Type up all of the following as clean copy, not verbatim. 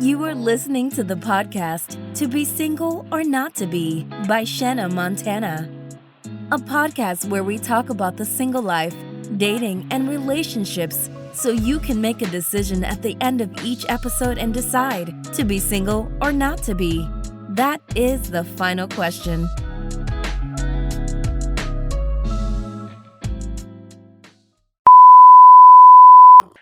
You are listening to the podcast To Be Single or Not to Be by Shaanah, Montanna. A podcast where we talk about the single life, dating, and relationships so you can make a decision at the end of each episode and decide to be single or not to be. That is the final question.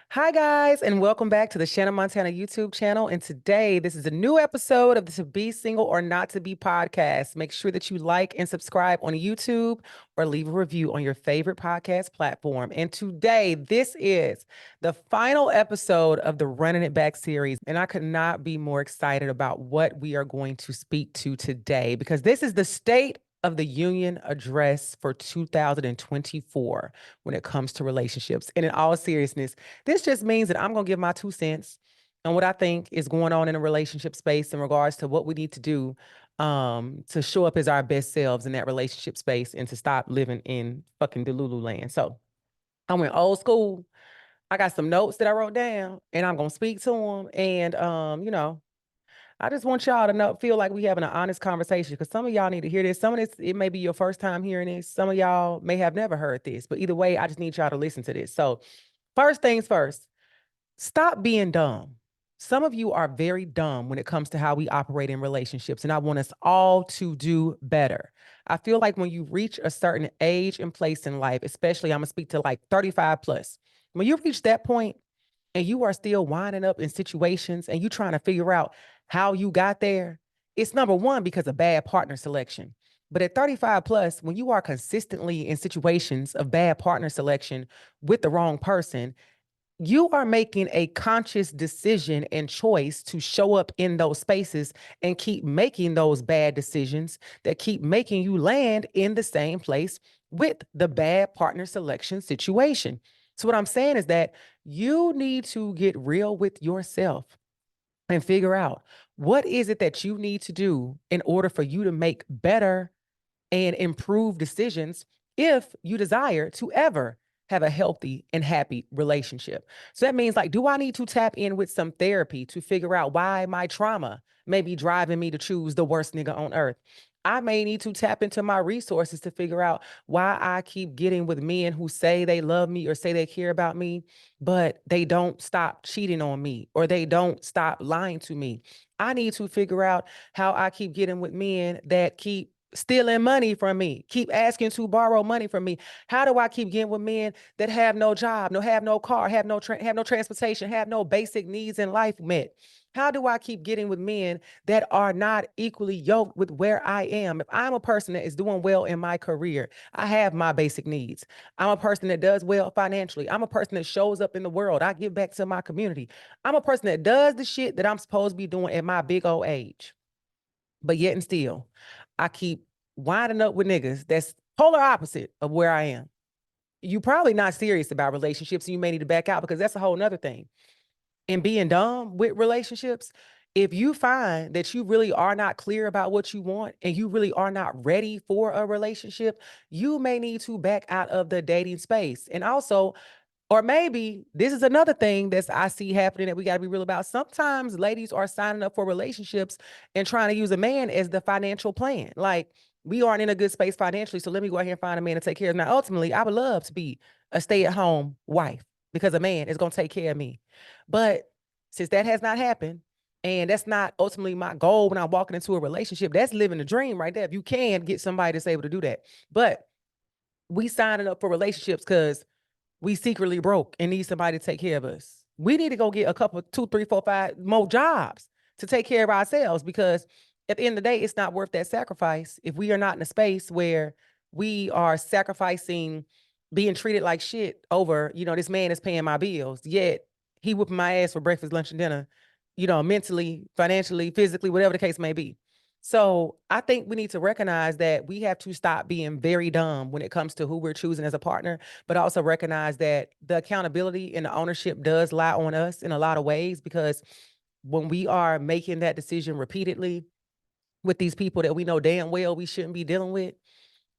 Hi, guys, and welcome back to the Shaanah Montanna YouTube channel. And today, this is a new episode of the To Be Single or Not to Be podcast. Make sure that you like and subscribe on YouTube or leave a review on your favorite podcast platform. And today, this is the final episode of the Running It Back series. And I could not be more excited about what we are going to speak to today because this is the state of the Union address for 2024 when it comes to relationships. And in all seriousness, this just means that I'm going to give my 2 cents on what I think is going on in a relationship space in regards to what we need to do to show up as our best selves in that relationship space and to stop living in fucking Delulu land. So I went old school. I got some notes that I wrote down and I'm going to speak to them. And, I just want y'all to feel like we having an honest conversation because some of y'all need to hear this. Some of this, it may be your first time hearing this. Some of y'all may have never heard this, but either way, I just need y'all to listen to this. So first things first, stop being dumb. Some of you are very dumb when it comes to how we operate in relationships, and I want us all to do better. I feel like when you reach a certain age and place in life, especially I'm going to speak to like 35 plus, when you reach that point, and you are still winding up in situations and you trying to figure out how you got there, it's number one because of bad partner selection. But at 35 plus, when you are consistently in situations of bad partner selection with the wrong person, you are making a conscious decision and choice to show up in those spaces and keep making those bad decisions that keep making you land in the same place with the bad partner selection situation. So what I'm saying is that you need to get real with yourself and figure out what is it that you need to do in order for you to make better and improve decisions if you desire to ever have a healthy and happy relationship. So that means, like, do I need to tap in with some therapy to figure out why my trauma may be driving me to choose the worst nigga on earth? I may need to tap into my resources to figure out why I keep getting with men who say they love me or say they care about me, but they don't stop cheating on me or they don't stop lying to me. I need to figure out how I keep getting with men that keep stealing money from me, keep asking to borrow money from me. How do I keep getting with men that have no job, have no car, have no transportation, have no basic needs in life met? How do I keep getting with men that are not equally yoked with where I am? If I'm a person that is doing well in my career, I have my basic needs. I'm a person that does well financially. I'm a person that shows up in the world. I give back to my community. I'm a person that does the shit that I'm supposed to be doing at my big old age. But yet and still, I keep winding up with niggas that's polar opposite of where I am. You probably not serious about relationships and you may need to back out because that's a whole nother thing. And being dumb with relationships, if you find that you really are not clear about what you want and you really are not ready for a relationship, you may need to back out of the dating space. And also, or maybe this is another thing that I see happening that we got to be real about. Sometimes ladies are signing up for relationships and trying to use a man as the financial plan. Like, we aren't in a good space financially, so let me go out here and find a man to take care of. Now, ultimately, I would love to be a stay-at-home wife because a man is going to take care of me. But since that has not happened, and that's not ultimately my goal when I'm walking into a relationship, that's living the dream right there. If you can get somebody that's able to do that. But we signing up for relationships because we secretly broke and need somebody to take care of us. We need to go get a couple, 2, 3, 4, 5 more jobs to take care of ourselves because at the end of the day, it's not worth that sacrifice if we are not in a space where we are sacrificing being treated like shit over, this man is paying my bills, yet he whooping my ass for breakfast, lunch, and dinner, mentally, financially, physically, whatever the case may be. So I think we need to recognize that we have to stop being very dumb when it comes to who we're choosing as a partner, but also recognize that the accountability and the ownership does lie on us in a lot of ways, because when we are making that decision repeatedly with these people that we know damn well we shouldn't be dealing with,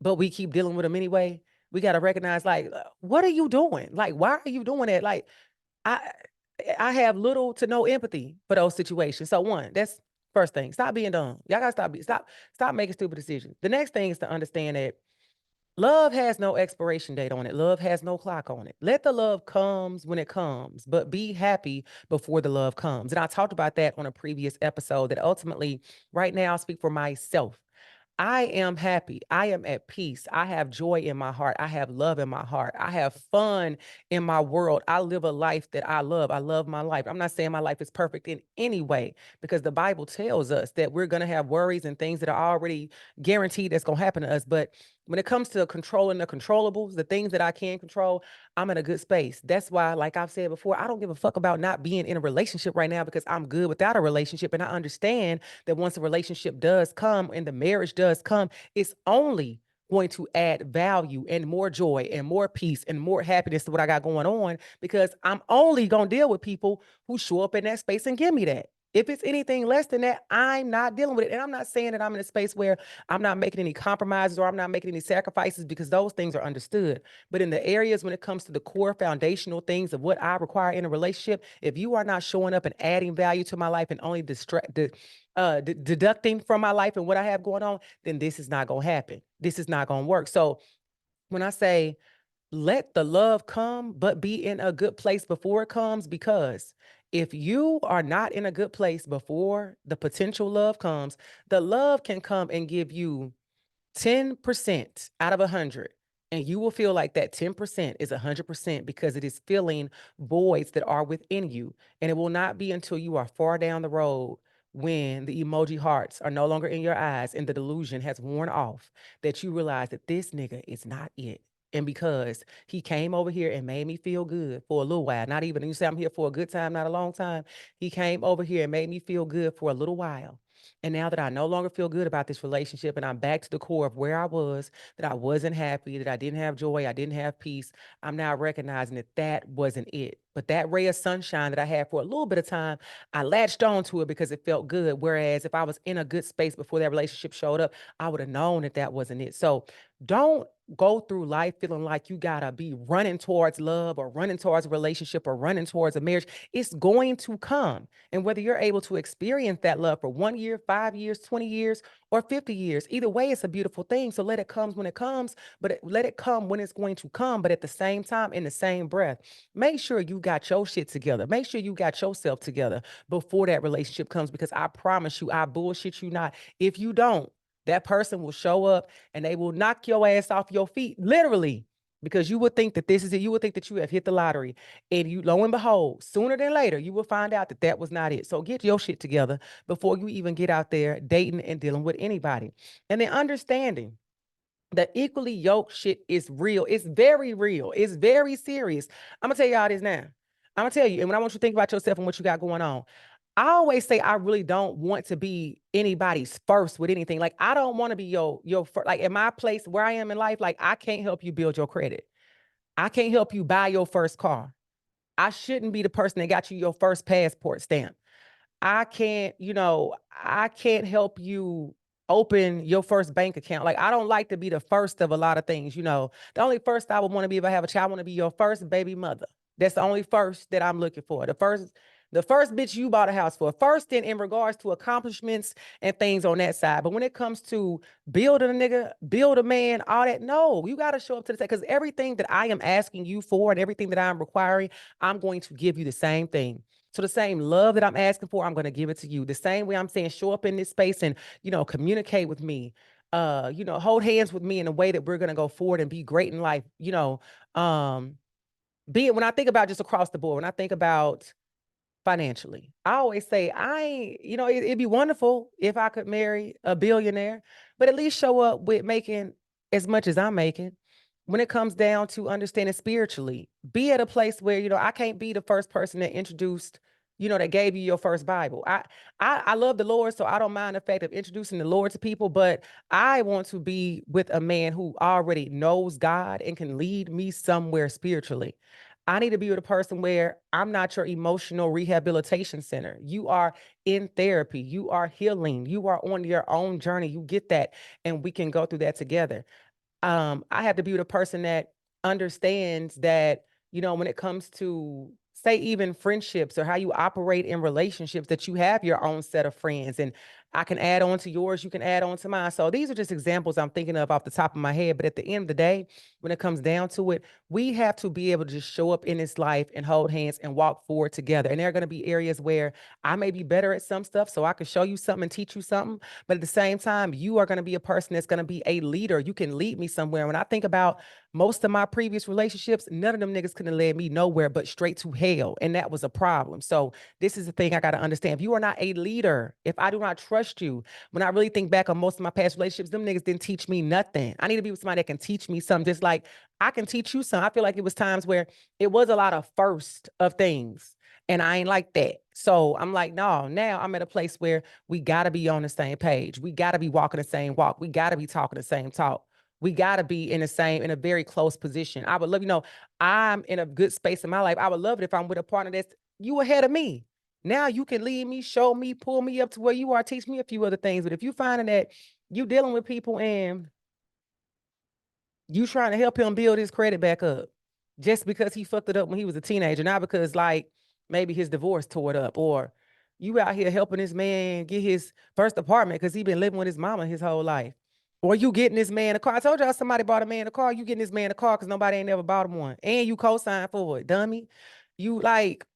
but we keep dealing with them anyway, we got to recognize, like, what are you doing? Like, why are you doing that? Like, I I have little to no empathy for those situations. So one, that's first thing. Stop being dumb. Y'all gotta stop making stupid decisions. The next thing is to understand that love has no expiration date on it. Love has no clock on it. Let the love comes when it comes, but be happy before the love comes. And I talked about that on a previous episode that ultimately, right now, I'll speak for myself. I am happy. I am at peace. I have joy in my heart. I have love in my heart. I have fun in my world. I live a life that I love. I love my life. I'm not saying my life is perfect in any way because the Bible tells us that we're going to have worries and things that are already guaranteed that's going to happen to us. But when it comes to controlling the controllables, the things that I can control, I'm in a good space. That's why, like I've said before, I don't give a fuck about not being in a relationship right now because I'm good without a relationship. And I understand that once a relationship does come and the marriage does come, it's only going to add value and more joy and more peace and more happiness to what I got going on because I'm only going to deal with people who show up in that space and give me that. If it's anything less than that, I'm not dealing with it. And I'm not saying that I'm in a space where I'm not making any compromises or I'm not making any sacrifices because those things are understood. But in the areas when it comes to the core foundational things of what I require in a relationship, if you are not showing up and adding value to my life and only deducting from my life and what I have going on, then this is not going to happen. This is not going to work. So when I say let the love come, but be in a good place before it comes, because if you are not in a good place before the potential love comes, the love can come and give you 10% out of 100, and you will feel like that 10% is 100% because it is filling voids that are within you. And it will not be until you are far down the road when the emoji hearts are no longer in your eyes and the delusion has worn off that you realize that this nigga is not it. And because he came over here and made me feel good for a little while, not even, you say I'm here for a good time, not a long time. He came over here and made me feel good for a little while. And now that I no longer feel good about this relationship and I'm back to the core of where I was, that I wasn't happy, that I didn't have joy, I didn't have peace, I'm now recognizing that that wasn't it. But that ray of sunshine that I had for a little bit of time, I latched on to it because it felt good. Whereas if I was in a good space before that relationship showed up, I would have known that that wasn't it. So don't go through life feeling like you gotta be running towards love or running towards a relationship or running towards a marriage. It's going to come. And whether you're able to experience that love for 1 year, 5 years, 20 years, or 50 years, either way, it's a beautiful thing. So let it come when it comes, but let it come when it's going to come. But at the same time, in the same breath, make sure you got your shit together. Make sure you got yourself together before that relationship comes, because I promise you, I bullshit you not. If you don't, that person will show up and they will knock your ass off your feet, literally, because you would think that this is it. You would think that you have hit the lottery. And you, lo and behold, sooner than later, you will find out that that was not it. So get your shit together before you even get out there dating and dealing with anybody. And then understanding the equally yoked shit is real. It's very real. It's very serious. I'm gonna tell y'all this now. I'm gonna tell you, and when I want you to think about yourself and what you got going on, I always say I really don't want to be anybody's first with anything. Like I don't want to be your first. Like in my place where I am in life, like I can't help you build your credit. I can't help you buy your first car. I shouldn't be the person that got you your first passport stamp. I can't, I can't help you open your first bank account. Like I don't like to be the first of a lot of things. The only first I would want to be if I have a child, I want to be your first baby mother. That's the only first that I'm looking for. The first bitch you bought a house for. First in regards to accomplishments and things on that side. But when it comes to building a nigga, build a man, all that, no, you got to show up to the table because everything that I am asking you for and everything that I'm requiring, I'm going to give you the same thing. So the same love that I'm asking for, I'm going to give it to you. The same way I'm saying, show up in this space and, communicate with me, hold hands with me in a way that we're going to go forward and be great in life. Be it when I think about just across the board, when I think about financially, I always say, it'd be wonderful if I could marry a billionaire, but at least show up with making as much as I'm making. When it comes down to understanding spiritually, be at a place where, I can't be the first person that introduced, that gave you your first Bible. I love the Lord, so I don't mind the fact of introducing the Lord to people, but I want to be with a man who already knows God and can lead me somewhere spiritually. I need to be with a person where I'm not your emotional rehabilitation center. You are in therapy. You are healing. You are on your own journey. You get that. And we can go through that together. I have to be with a person that understands that, when it comes to say even friendships or how you operate in relationships, that you have your own set of friends, and I can add on to yours, you can add on to mine. So these are just examples I'm thinking of off the top of my head. But at the end of the day, when it comes down to it, we have to be able to just show up in this life and hold hands and walk forward together. And there are going to be areas where I may be better at some stuff, so I can show you something and teach you something. But at the same time, you are going to be a person that's going to be a leader. You can lead me somewhere. When I think about most of my previous relationships, none of them niggas could have led me nowhere but straight to hell. And that was a problem. So this is the thing I got to understand. If you are not a leader, if I do not trust you, when I really think back on most of my past relationships, them niggas didn't teach me nothing. I need to be with somebody that can teach me something, just like I can teach you something. I feel like it was times where it was a lot of first of things. And I ain't like that. So I'm like, no, now I'm at a place where we got to be on the same page. We got to be walking the same walk. We got to be talking the same talk. We got to be in a very close position. I would love, I'm in a good space in my life. I would love it if I'm with a partner that's you ahead of me. Now you can lead me, show me, pull me up to where you are, teach me a few other things. But if you finding that you dealing with people and you trying to help him build his credit back up just because he fucked it up when he was a teenager, not because like maybe his divorce tore it up, or you out here helping this man get his first apartment because he been living with his mama his whole life. Or you getting this man a car. I told y'all somebody bought a man a car. You getting this man a car because nobody ain't never bought him one. And you co-signed for it, dummy. You like,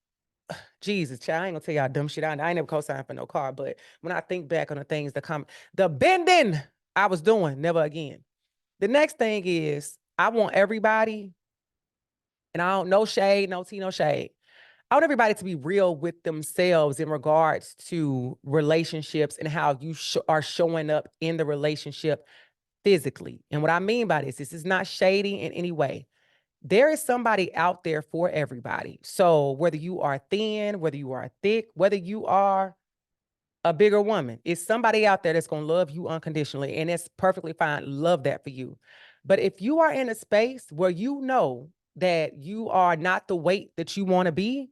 Jesus, child, I ain't gonna tell y'all dumb shit. I ain't never co-signed for no car. But when I think back on the things that come, the bending I was doing, never again. The next thing is I want everybody, and I don't, no shade, no tea, no shade. I want everybody to be real with themselves in regards to relationships and how you are showing up in the relationship physically. And what I mean by this is not shady in any way. There is somebody out there for everybody. So whether you are thin, whether you are thick, whether you are a bigger woman, it's somebody out there that's going to love you unconditionally. And it's perfectly fine. Love that for you. But if you are in a space where you know that you are not the weight that you want to be,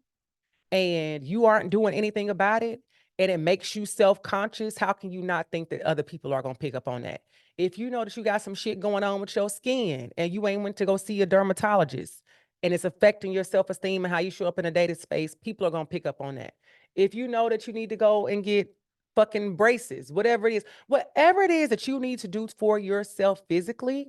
and you aren't doing anything about it, and it makes you self-conscious, how can you not think that other people are going to pick up on that? If you know that you got some shit going on with your skin and you ain't went to go see a dermatologist and it's affecting your self-esteem and how you show up in a dated space, people are going to pick up on that. If you know that you need to go and get fucking braces, whatever it is that you need to do for yourself physically,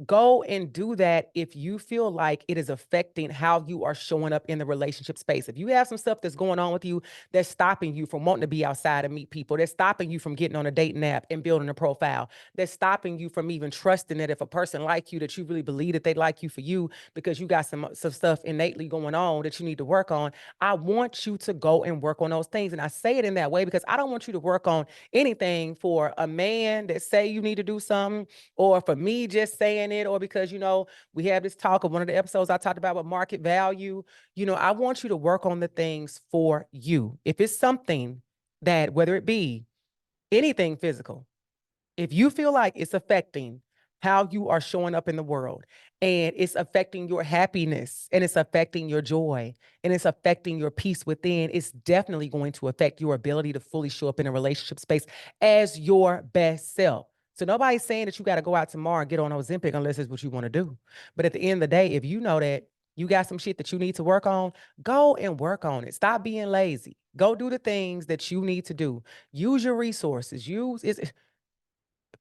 go and do that if you feel like it is affecting how you are showing up in the relationship space. If you have some stuff that's going on with you that's stopping you from wanting to be outside and meet people, that's stopping you from getting on a dating app and building a profile, that's stopping you from even trusting that if a person like you, that you really believe that they like you for you because you got some stuff innately going on that you need to work on, I want you to go and work on those things. And I say it in that way because I don't want you to work on anything for a man that say you need to do something, or for me just saying it, or because, we have this talk of one of the episodes I talked about with market value. I want you to work on the things for you. If it's something that, whether it be anything physical, if you feel like it's affecting how you are showing up in the world, and it's affecting your happiness, and it's affecting your joy, and it's affecting your peace within, it's definitely going to affect your ability to fully show up in a relationship space as your best self. So nobody's saying that you got to go out tomorrow and get on Ozempic unless it's what you want to do. But at the end of the day, if you know that you got some shit that you need to work on, go and work on it. Stop being lazy. Go do the things that you need to do. Use your resources.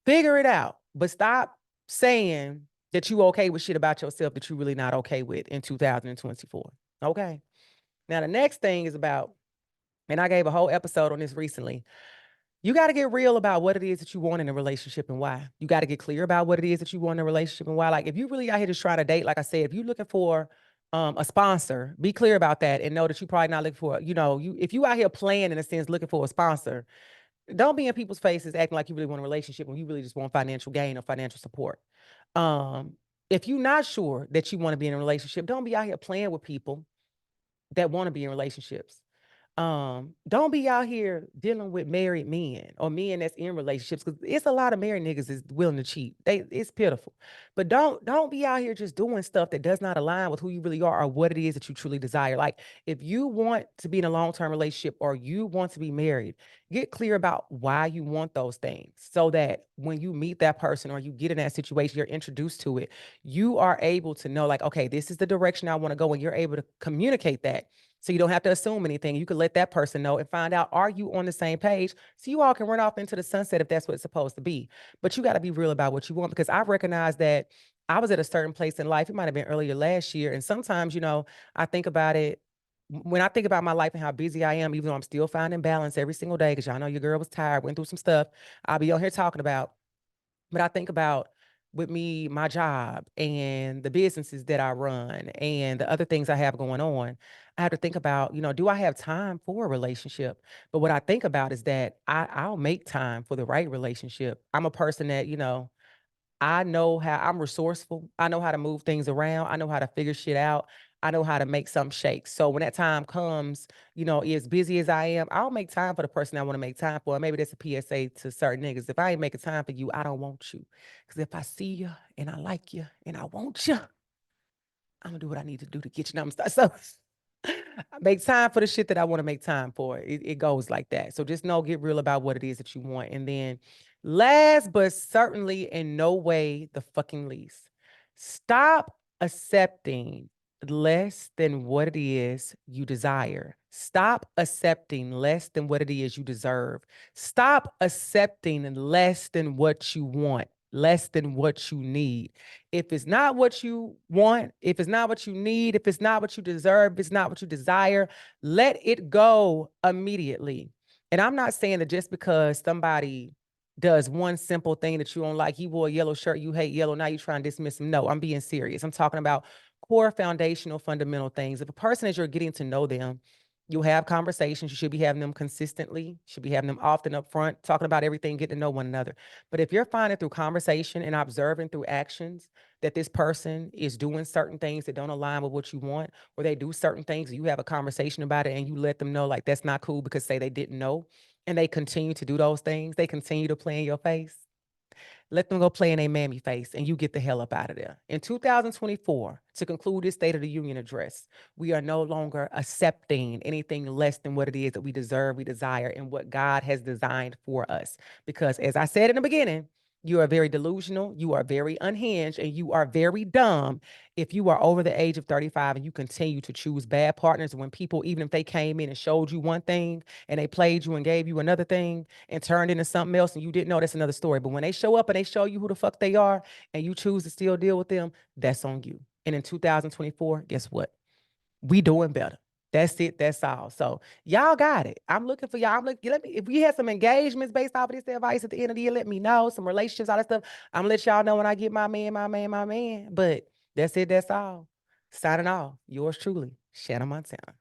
Figure it out, but stop saying that you okay with shit about yourself that you really not okay with in 2024. Okay. Now the next thing is about, and I gave a whole episode on this recently. You got to get real about what it is that you want in a relationship and why. You got to get clear about what it is that you want in a relationship and why. Like if you really out here just trying to date, like I said, if you're looking for a sponsor, be clear about that and know that you're probably not looking for, if you out here playing in a sense, looking for a sponsor, don't be in people's faces acting like you really want a relationship when you really just want financial gain or financial support. Um, if you're not sure that you want to be in a relationship, don't be out here playing with people that want to be in relationships. Don't be out here dealing with married men or men that's in relationships, because it's a lot of married niggas is willing to cheat. It's pitiful. But don't be out here just doing stuff that does not align with who you really are or what it is that you truly desire. Like if you want to be in a long-term relationship or you want to be married, get clear about why you want those things so that when you meet that person or you get in that situation, you're introduced to it, you are able to know like, okay, this is the direction I want to go, and you're able to communicate that So you don't have to assume anything. You can let that person know and find out, are you on the same page? So you all can run off into the sunset if that's what it's supposed to be. But you got to be real about what you want, because I recognize that I was at a certain place in life. It might have been earlier last year. And sometimes, I think about it. When I think about my life and how busy I am, even though I'm still finding balance every single day, because y'all know your girl was tired, went through some stuff I'll be on here talking about. But I think about, with me, my job and the businesses that I run and the other things I have going on, I have to think about, do I have time for a relationship? But what I think about is that I'll make time for the right relationship. I'm a person that, I know how I'm resourceful. I know how to move things around. I know how to figure shit out. I know how to make some shake. So when that time comes, as busy as I am, I'll make time for the person I want to make time for. And maybe that's a PSA to certain niggas. If I ain't making time for you, I don't want you. Because if I see you and I like you and I want you, I'm gonna do what I need to do to get you. Know what I'm saying? So I make time for the shit that I want to make time for. It goes like that. So just know, get real about what it is that you want. And then last but certainly in no way the fucking least, stop accepting less than what it is you desire. Stop accepting less than what it is you deserve. Stop accepting less than what you want, less than what you need. If it's not what you want, if it's not what you need, if it's not what you deserve, if it's not what you desire, let it go immediately. And I'm not saying that just because somebody does one simple thing that you don't like, he wore a yellow shirt, you hate yellow, now you're trying to dismiss him. No, I'm being serious. I'm talking about core foundational fundamental things. If a person, as you're getting to know them, you'll have conversations. You should be having them consistently, should be having them often up front, talking about everything, getting to know one another. But if you're finding through conversation and observing through actions that this person is doing certain things that don't align with what you want, or they do certain things and you have a conversation about it and you let them know, like, that's not cool, because say they didn't know and they continue to do those things, they continue to play in your face, let them go play in a mammy face and you get the hell up out of there. In 2024, to conclude this State of the Union address, we are no longer accepting anything less than what it is that we deserve, we desire, and what God has designed for us. Because as I said in the beginning, you are very delusional, you are very unhinged, and you are very dumb if you are over the age of 35 and you continue to choose bad partners when people, even if they came in and showed you one thing and they played you and gave you another thing and turned into something else and you didn't know, that's another story. But when they show up and they show you who the fuck they are and you choose to still deal with them, that's on you. And in 2024, guess what? We doing better. That's it. That's all. So y'all got it. I'm looking for y'all. Let me, if we had some engagements based off of this advice at the end of the year, let me know. Some relationships, all that stuff. I'm gonna let y'all know when I get my man, my man, my man. But that's it. That's all. Signing off. Yours truly, Shaanah Montanna.